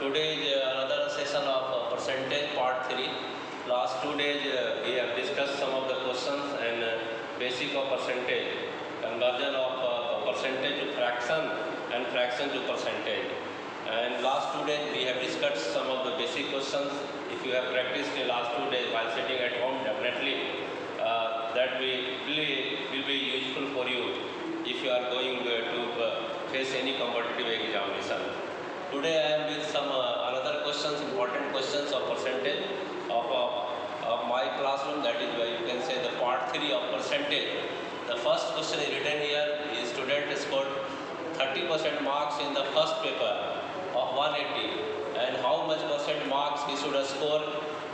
today is another session of percentage part 3. Last 2 days we have discussed some of the questions and basic of percentage, conversion of percentage to fraction and fraction to percentage. And last 2 days we have discussed some of the basic questions. If you have practiced the last 2 days while sitting at home, definitely that will be useful for you if you are going to face any competitive examination. Today I am with some another questions, important questions of percentage of my classroom. That is why you can say the part 3 of percentage. The first question is written here is student scored 30% marks in the first paper of 180, and how much percent marks he should score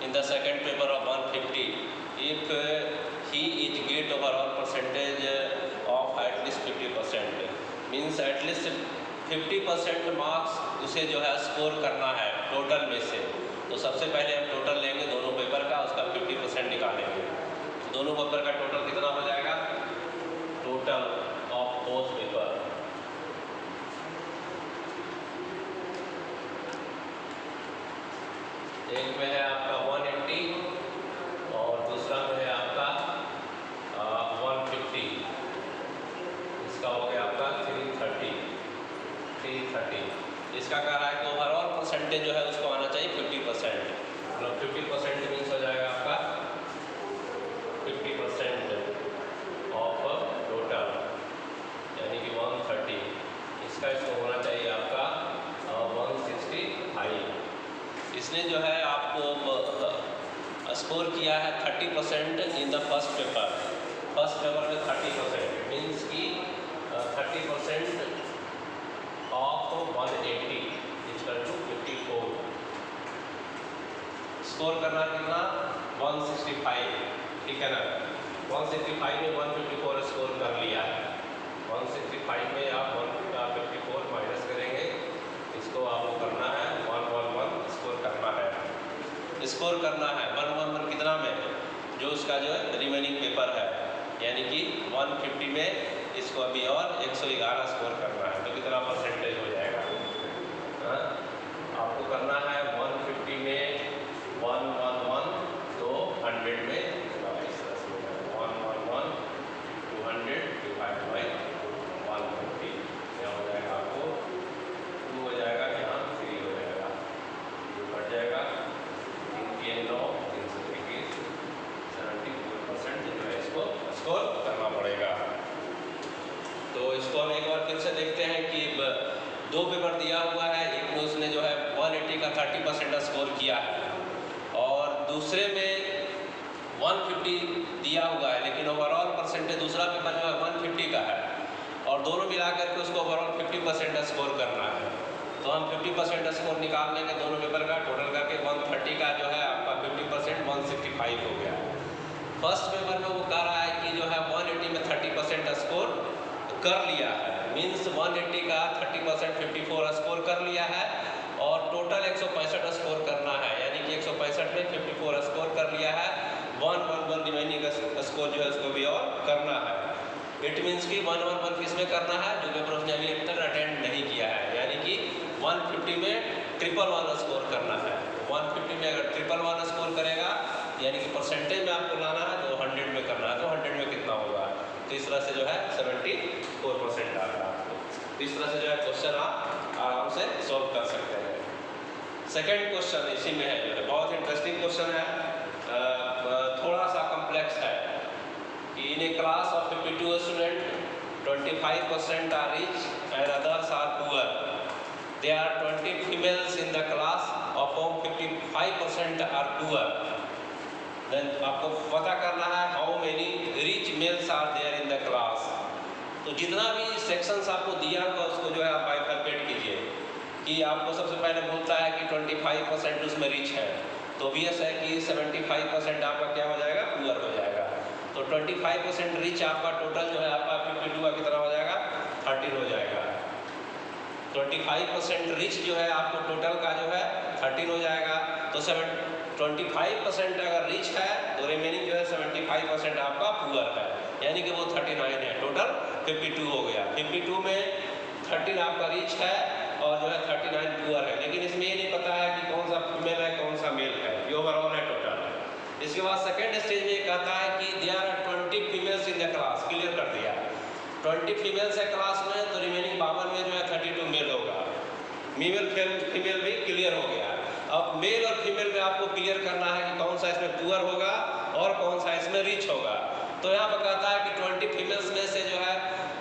in the second paper of 150 if he is get overall percentage of at least 50%. Means at least 50% marks उसे जो है score करना है total में से. तो सबसे पहले हम टोटल लेंगे दोनों पेपर का, उसका 50% निकालेंगे. दोनों पेपर का टोटल कितना हो जाएगा? टोटल ऑफ बोथ पेपर एक में है आपका 180 और दूसरा में है आपका 150. इसका हो गया आपका 330. इसका कह रहा है कि ओवरऑल परसेंटेज जो है उसको आना चाहिए 50%. मतलब 50% मीन्स हो जाएगा आपका 50% ऑफ टोटल, यानी कि 130. इसका इसको होना चाहिए आपका 165. इसने जो है आपको स्कोर किया है 30% in the first paper. First paper में 30% मीन्स कि 30% ऑफ 180 इक्वल टू 54. स्कोर करना कितना? 165. ठीक है ना. 165 में 154 स्कोर कर लिया है. 165 में आप 154 माइनस करेंगे, इसको आपको करना है 111 स्कोर करना है. स्कोर करना है 111 कितना में? जो उसका जो है रिमेनिंग पेपर है, यानी कि 150 में इसको अभी और 111 स्कोर करना है. तो कितना परसेंटेज हो जाएगा? आपको करना है 150 में 111 तो 100 में 111 200 डिवाइड बाई 150. क्या हो जाएगा? आपको 2 हो जाएगा, यहाँ 3 हो जाएगा, 2 कट जाएगा. 74% जो है इसको स्कोर करना पड़ेगा. तो इसको हम एक बार फिर से देखते हैं कि 2 पेपर दिया हुआ है. एक में उसने जो है 180 का 30% स्कोर किया है और दूसरे में 150 दिया हुआ है, लेकिन ओवरऑल परसेंटेज दूसरा पेपर जो है 150 का है और दोनों मिलाकर के उसको ओवरऑल 50% स्कोर करना है. तो हम 50% स्कोर निकाल लेंगे दोनों पेपर का टोटल करके. 130 का जो है आपका 50% 165 हो गया. फर्स्ट पेपर में वो कह रहा है कि जो है 180 में 30% स्कोर कर लिया है. मीन्स 180 का 30% 54 स्कोर कर लिया है और टोटल 165 स्कोर करना है, यानी कि 165 में 54 स्कोर कर लिया है. 111 रिमेनिंग स्कोर जो है उसको भी और करना है. इट मीन्स कि 111 किस में करना है? जो पेपर उसने अभी तक अटेंड नहीं किया है, यानी कि 150 में 111 स्कोर करना है. 150 में अगर 111 स्कोर करेगा यानी कि परसेंटेज में आपको लाना है तो 100 में करना है. तो 100 में कितना होगा? तो इस तरह से जो है 74% आ रहा है आपको. तो इस तरह से जो है क्वेश्चन आप आराम से सॉल्व कर सकते हैं. सेकेंड क्वेश्चन इसी में है, जो है बहुत इंटरेस्टिंग क्वेश्चन है. थोड़ा सा कॉम्प्लेक्स है कि in a class of 52 student 25% are rich and others are poor. There are 20 females in the class of whom 55% are poor. Then आपको पता करना है how many rich males are there in the class. तो जितना भी sections आपको दिया होगा उसको जो है आप बाइफरकेट कीजिए. कि आपको सबसे पहले बोलता है कि 25% उसमें रिच है, तो ऑब्वियस है कि 75% आपका क्या हो जाएगा? पुअर हो जाएगा. तो 25% रिच आपका टोटल जो है आपका 52 का कितना हो जाएगा? 13 हो जाएगा. 25% रिच जो है आपको टोटल का जो है 13 हो जाएगा. तो 25% अगर रिच है तो रिमेनिंग जो है 75% आपका पुअर है, यानी कि वो 39 है. टोटल 52 हो गया. 52 में 13 आपका रिच है और जो है 39 पुअर है, लेकिन लेकिन इसमें ये नहीं पता है कि कौन सा फीमेल है कौन सा मेल है, ये ओवरऑल है टोटल। इसके बाद सेकेंड स्टेज में ये कहता है कि there are 20 females in the class, clear कर दिया 20 फीमेल्स है क्लास में, तो रिमेनिंग 52 में जो है 32 मेल होगा। फीमेल भी क्लियर हो गया। अब मेल और फीमेल में आपको क्लियर करना है कि कौन सा इसमें पुअर होगा और कौन सा इसमें रिच होगा। तो यहाँ पर कहता है कि 20 फीमेल्स में से जो है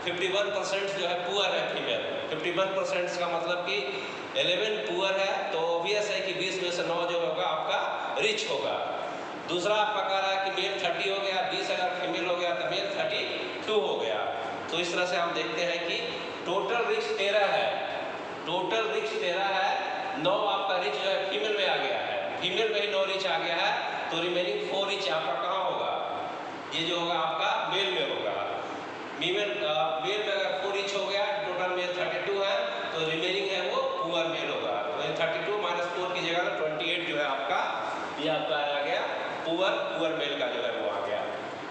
51% जो है पुअर है फीमेल। 51% का मतलब कि 11 पुअर है, तो ऑब्वियस है कि 20 में से 9 जो होगा आपका रिच होगा। दूसरा आपका कह रहा है कि मेल 30 हो गया, 20 अगर फीमेल हो गया तो मेल 32 हो गया। तो इस तरह से हम देखते हैं कि टोटल रिच 13 है, टोटल रिच 13 है, 9 आपका रिच जो है फीमेल में आ गया है, फीमेल में ही 9 रिच आ गया है, तो रिमेनिंग 4 रिच आपका कहाँ होगा, ये जो होगा आपका मेल में होगा। मेल में अगर 4 रिच हो गया, टोटल मेल 32 है, तो रिमेनिंग है वो पुअर मेल होगा। तो 32 माइनस 4 की जगह 28 जो है आपका, ये आपका आ गया पुअर मेल का जो है वो आ गया।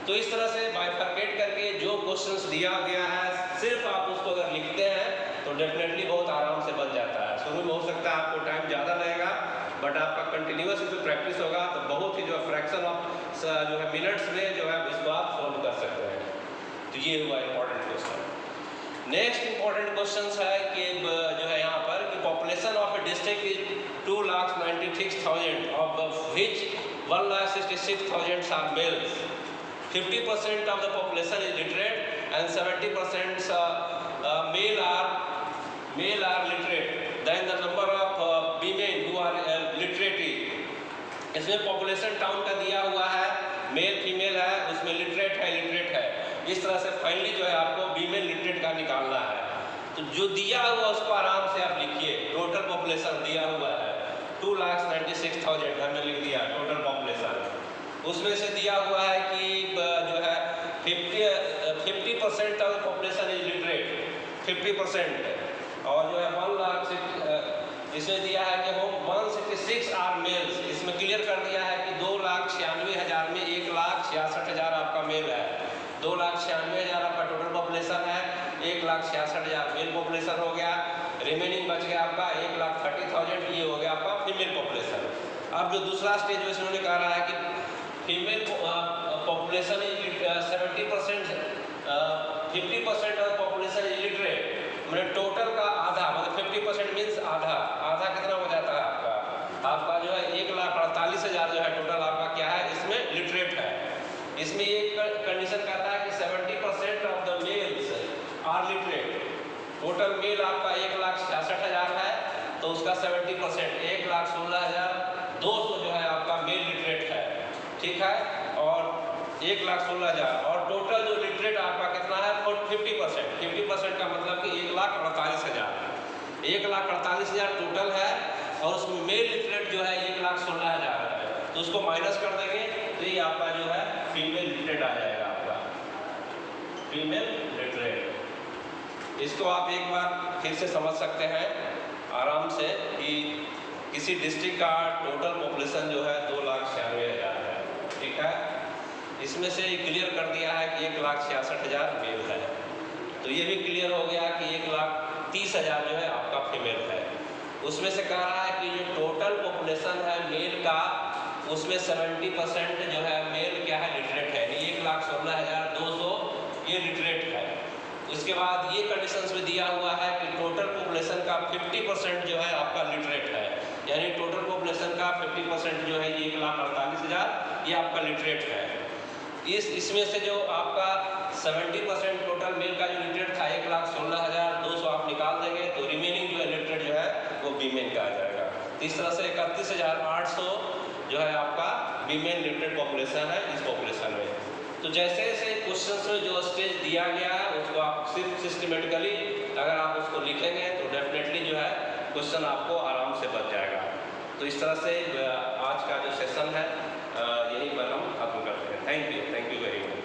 तो इस तरह से बाइफरकेट करके जो क्वेश्चंस दिया गया है सिर्फ आप उसको अगर लिखते हैं तो डेफिनेटली बहुत आराम से बन जाता है। शुरू में हो सकता है आपको टाइम ज़्यादा लगेगा, बट आपका कंटिन्यूस इसमें प्रैक्टिस होगा तो बहुत ही जो है फ्रैक्शन ऑफ जो है मिनट्स में जो है इसको आप सॉल्व कर सकते हैं। तो ये हुआ important question. Next important question है कि जो है यहाँ पर कि population of a district is 2,96,000 of which 1,66,000 are males, 50% of the population is literate and 70% male are literate. Then the number of women who are literate is, इसमें population town का दिया हुआ है, मेल फीमेल है, उसमें literate है। इस तरह से फाइनली जो है आपको फीमेल लिटरेट का निकालना है। तो जो दिया हुआ उसको आराम से आप लिखिए। टोटल पॉपुलेशन दिया हुआ है 2,96,000 हमने लिख दिया टोटल पॉपुलेशन। उसमें से दिया हुआ है कि जो है 50% ऑफ पॉपुलेशन इज लिटरेट, 50%, और जो है 1 लाख इसमें दिया है कि हम 166 आर मेल्स, इसमें क्लियर कर दिया है कि 2,96,000 में 1,66,000 आपका मेल है, 2,96,000 आपका टोटल पॉपुलेशन है, 1,66,000 मेल पॉपुलेशन हो गया, रिमेनिंग बच गया आपका 1,30,000, ये हो गया आपका फीमेल पॉपुलेशन। अब जो दूसरा स्टेज में उन्होंने कहा रहा है कि female population is 70%, 50% of population is literate, मतलब टोटल का आधा, मतलब 50% मीन्स आधा कितना हो जाता है आपका जो है 1,48,000 जो है टोटल आपका क्या है इसमें लिटरेट है। इसमें एक कंडीशन कहता है कि 70% of the males are literate, total male आपका 1,66,000 है, तो उसका 70% 1,16,200 जो है आपका मेल लिटरेट है, ठीक है, और 1,16,000, और टोटल जो लिटरेट आपका कितना है 50% का मतलब कि 1,48,000, 1,48,000 टोटल है, और उसमें मेल लिटरेट जो है 1,16,000 है, तो उसको माइनस कर देंगे तो ये आपका जो है फीमेल लिटरेट आ जाएगा आपका, फीमेल लिटरेट। इसको आप एक बार फिर से समझ सकते हैं आराम से कि किसी डिस्ट्रिक्ट का टोटल पॉपुलेशन जो है 2,96,000 है, ठीक है। इसमें से क्लियर कर दिया है कि 1,66,000 मेल है, तो ये भी क्लियर हो गया कि 1,30,000 जो है आपका फीमेल है। उसमें से कह रहा है कि जो टोटल पॉपुलेशन है मेल का, उसमें 70% जो है मेल क्या है लिटरेट है, यानी 1,16,200 ये लिटरेट है। उसके बाद ये कंडीशंस में दिया हुआ है कि टोटल पॉपुलेशन का 50% जो है आपका लिटरेट है, यानी टोटल पॉपुलेशन का 50% जो है ये 1,48,000 ये आपका लिटरेट है। इसमें से जो आपका 70% टोटल मेल का जो लिटरेट था 1,16,200 आप निकाल देंगे, तो रिमेनिंग जो है लिटरेट जो है वो फीमेल का आ जाएगा। तो इस तरह से 31,800 जो है आपका फीमेल लिटरेट पॉपुलेशन है इस पॉपुलेशन में। तो जैसे जैसे क्वेश्चन में जो स्टेज दिया गया है उसको आप सिर्फ सिस्टमेटिकली अगर आप उसको लिखेंगे तो डेफिनेटली जो है क्वेश्चन आपको आराम से बच जाएगा। तो इस तरह से आज का जो सेशन है यहीं पर हम खत्म करते हैं। Thank you very much.